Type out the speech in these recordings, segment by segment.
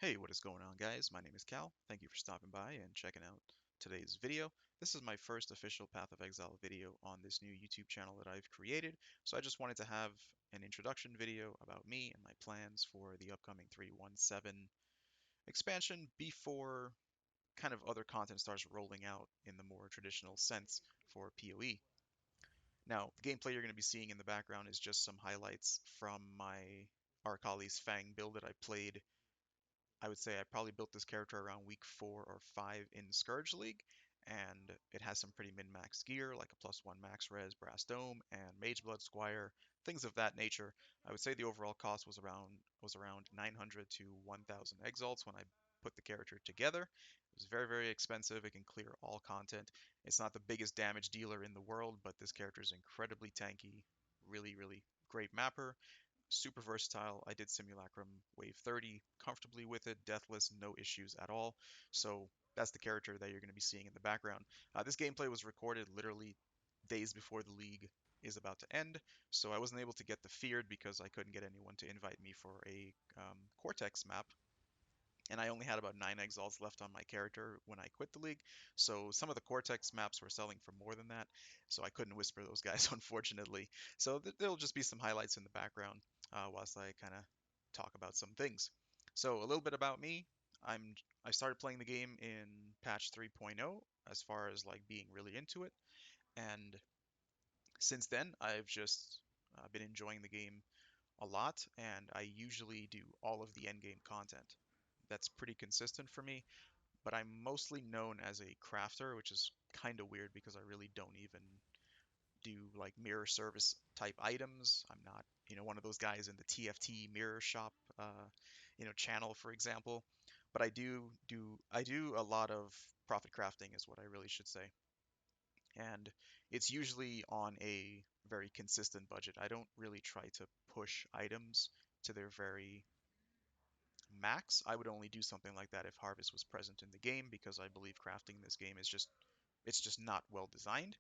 Hey, what is going on, guys? My name is Cal. Thank you for stopping by and checking out today's video. This is my first official Path of Exile video on this new YouTube channel that I've created, so I just wanted to have an introduction video about me and my plans for the upcoming 3.17 expansion before kind of other content starts rolling out in the more traditional sense for PoE. Now, the gameplay you're going to be seeing in the background is just some highlights from my Arcali's Fang build that I played. I would say I probably built this character around week 4 or 5 in Scourge League, and it has some pretty min-max gear like a +1 max res Brass Dome and Mage Blood Squire, things of that nature. I would say the overall cost was around 900 to 1,000 exalts when I put the character together. It was very, very expensive. It can clear all content. It's not the biggest damage dealer in the world, but this character is incredibly tanky, really, really great mapper, super versatile. I did Simulacrum Wave 30 comfortably with it, deathless, no issues at all. So that's the character that you're going to be seeing in the background. This gameplay was recorded literally days before the league is about to end, so I wasn't able to get the Feared because I couldn't get anyone to invite me for a Cortex map, and I only had about 9 exalts left on my character when I quit the league. So some of the Cortex maps were selling for more than that, so I couldn't whisper those guys, unfortunately. So there'll just be some highlights in the background whilst I kind of talk about some things. So a little bit about me. I started playing the game in patch 3.0 as far as like being really into it, and since then I've just been enjoying the game a lot, and I usually do all of the end game content. That's pretty consistent for me, but I'm mostly known as a crafter, which is kind of weird because I really don't even do like mirror service type items. I'm not, one of those guys in the TFT mirror shop, channel, for example. But I do a lot of profit crafting is what I really should say. And it's usually on a very consistent budget. I don't really try to push items to their very max. I would only do something like that if Harvest was present in the game because I believe crafting this game is just not well designed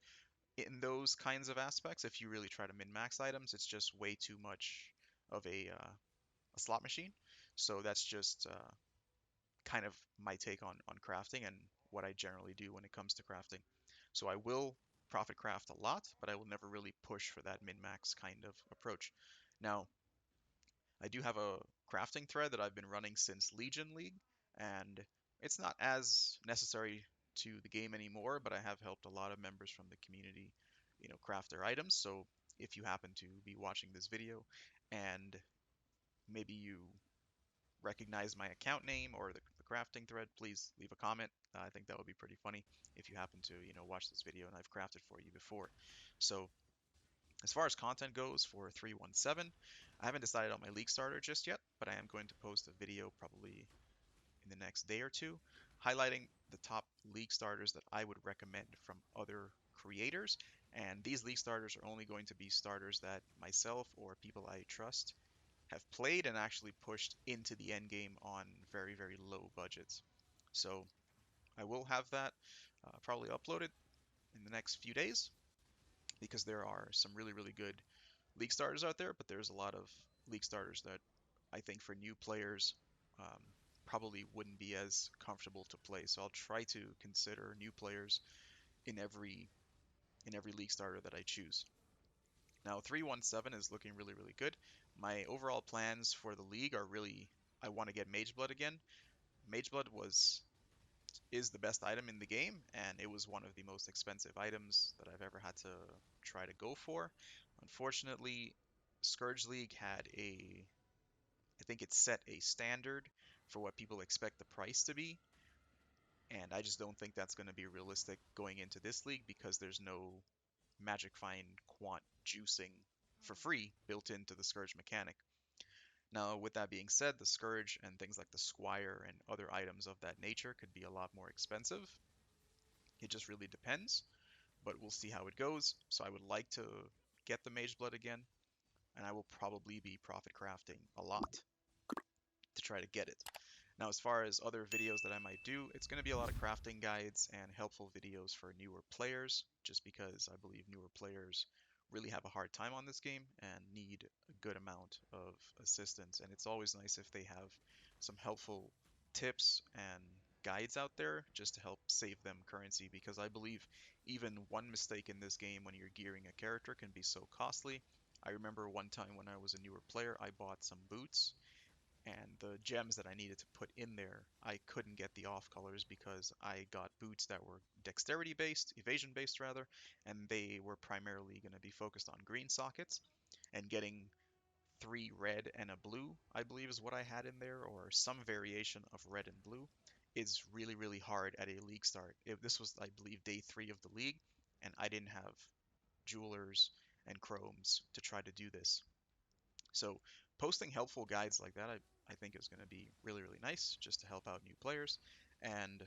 in those kinds of aspects. If you really try to min-max items, it's just way too much of a slot machine. So that's just kind of my take on crafting and what I generally do when it comes to crafting. So I will profit craft a lot, but I will never really push for that min-max kind of approach. Now, I do have a crafting thread that I've been running since Legion League, and it's not as necessary to the game anymore, but I have helped a lot of members from the community, craft their items. So if you happen to be watching this video and maybe you recognize my account name or the crafting thread, please leave a comment. I think that would be pretty funny if you happen to, watch this video and I've crafted for you before. So as far as content goes for 317, I haven't decided on my league starter just yet, but I am going to post a video probably in the next day or two highlighting the top league starters that I would recommend from other creators. And these league starters are only going to be starters that myself or people I trust have played and actually pushed into the end game on very, very low budgets. So I will have that probably uploaded in the next few days because there are some really, really good league starters out there, but there's a lot of league starters that I think for new players um, probably wouldn't be as comfortable to play. So I'll try to consider new players in every league starter that I choose. Now 317 is looking really, really good. My overall plans for the league are really I want to get Mage Blood again. Mage Blood is the best item in the game, and it was one of the most expensive items that I've ever had to try to go for. Unfortunately, Scourge League I think it set a standard for what people expect the price to be, and I just don't think that's going to be realistic going into this league because there's no Magic Find quant juicing for free built into the Scourge mechanic. Now, with that being said, the Scourge and things like the Squire and other items of that nature could be a lot more expensive. It just really depends, but we'll see how it goes. So I would like to get the Mage Blood again, and I will probably be profit crafting a lot to try to get it. Now, as far as other videos that I might do, it's going to be a lot of crafting guides and helpful videos for newer players, just because I believe newer players really have a hard time on this game and need a good amount of assistance. And it's always nice if they have some helpful tips and guides out there just to help save them currency because I believe even one mistake in this game when you're gearing a character can be so costly. I remember one time when I was a newer player, I bought some boots and the gems that I needed to put in there, I couldn't get the off colors because I got boots that were dexterity based, evasion based rather, and they were primarily going to be focused on green sockets. And getting three red and a blue, I believe is what I had in there, or some variation of red and blue, is really, really hard at a league start. This was, I believe, day 3 of the league, and I didn't have jewelers and chromes to try to do this. So posting helpful guides like that, I think is going to be really, really nice just to help out new players. And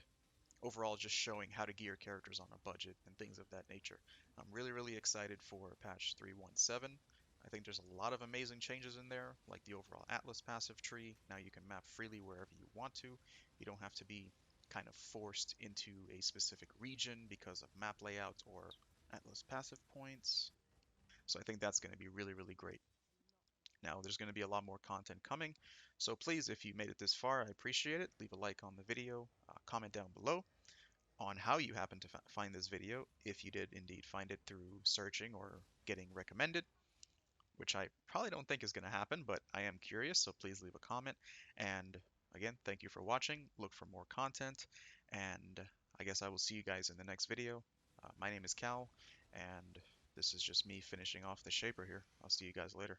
overall just showing how to gear characters on a budget and things of that nature. I'm really, really excited for patch 3.17. I think there's a lot of amazing changes in there, like the overall Atlas passive tree. Now you can map freely wherever you want to. You don't have to be kind of forced into a specific region because of map layout or Atlas passive points. So I think that's going to be really, really great. Now, there's going to be a lot more content coming, so please, if you made it this far, I appreciate it. Leave a like on the video, comment down below on how you happen to find this video, if you did indeed find it through searching or getting recommended, which I probably don't think is going to happen, but I am curious, so please leave a comment. And again, thank you for watching. Look for more content, and I guess I will see you guys in the next video. My name is Cal, and this is just me finishing off the shaper here. I'll see you guys later.